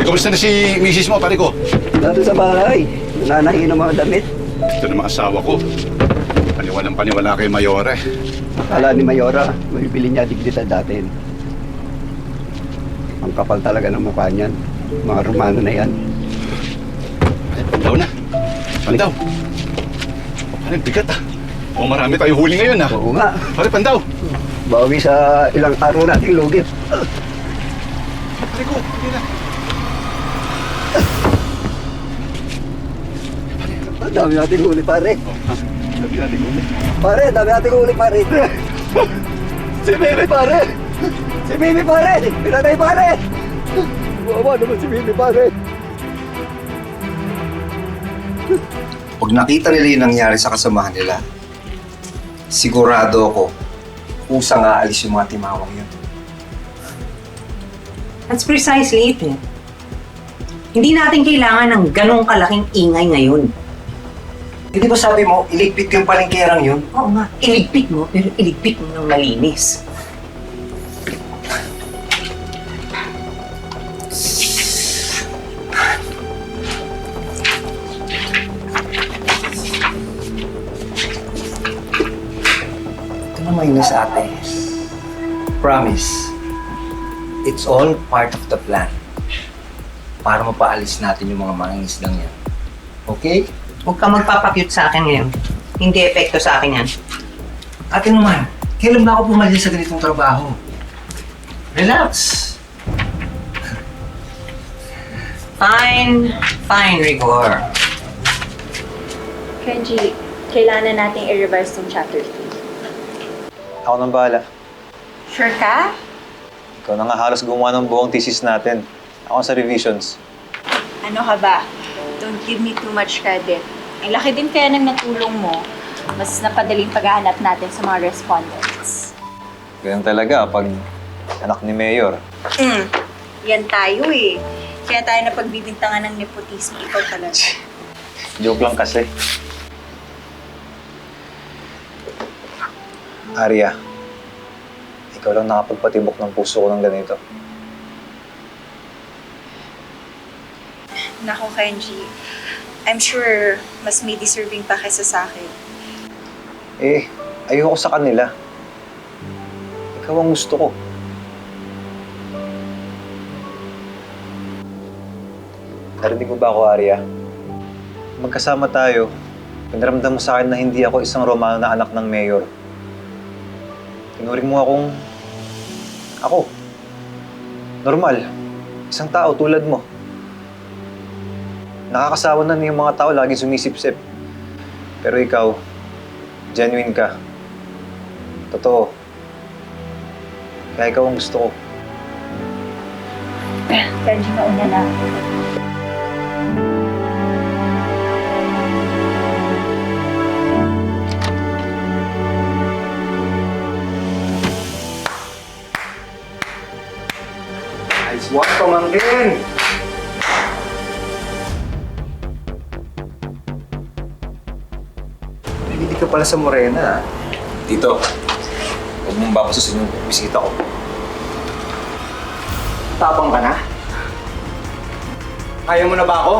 Kumusta na si misis mo, pare ko? Nandun sa bahay. Nananahin ng mga damit. Ito na mga asawa ko. Paniwalang-paniwala kay Mayora eh. Akala ni Mayora, mabibili niya dignidad natin. Ang kapal talaga ng mukha niyan. Mga Romano na yan. Pandaw na. Pandaw. Ano, bigat ah. O marami tayong huli ngayon ah. Oo nga. Pare, Pandaw. Bawi sa ilang araw nating lugit. Pare ko, hindi na. Ang dami nating huli, pare. Sabi natin huli. Pare, dami nating huli, pare. Si Mimi, pare. Si Mimi, pare. Pinatay, pare. Wawa naman si Mimi, pare. Pag nakita nila yung nangyari sa kasamahan nila, sigurado ako kusang aalis yung mga timawang yun. That's precisely it. Hindi natin kailangan ng ganong kalaking ingay ngayon. Hindi ba sabi mo, iligpit yung palengkerang yun? Oo nga, iligpit mo, pero iligpit mo ng malinis. Ito na mainis, ate. Promise, it's all part of the plan para mapaalis natin yung mga mangingisdang yan. Okay? Huwag ka magpapakyut sa akin ngayon. Hindi epekto sa akin yan. Ate naman, kailan ba ako pumalis sa ganitong trabaho? Relax. Fine, fine, Rigor. Kenji, kailangan nating i-revise tong chapter 3. Ako nang bahala. Sure ka? Ikaw na nga halos gumawa ng buong thesis natin. Ako sa revisions. Ano ka ba? Don't give me too much credit. Ang laki din kaya ng natulong mo. Mas napadaling paghahanap natin sa mga respondents. Ganyan talaga pag anak ni Mayor. Yan tayo eh. Kaya tayo napagbibintangan ng nepotismo. Ikaw talaga. Joke lang kasi. Arya, ikaw lang nakapagpatibok ng puso ko ng ganito. Nako, Kenji. I'm sure mas may deserving pa kaysa sa akin. Eh, ayoko sa kanila. Ikaw ang gusto ko. Narinig mo ba ako, Arya? Magkasama tayo, pinaramdam mo sa akin na hindi ako isang Romano na anak ng Mayor. Tinuring mo akong... ako. Normal. Isang tao tulad mo. Nakakasawa na yung mga tao lagi sumisip-sip. Pero ikaw, genuine ka. Totoo. Kaya ikaw ang gusto ko. Kenji, mauna na. Nice one, pamangkin! Hindi ka pala sa Morena. Tito, huwag mong bapasasin yung bisita ko. Tapang ka na? Kaya mo na ba ako?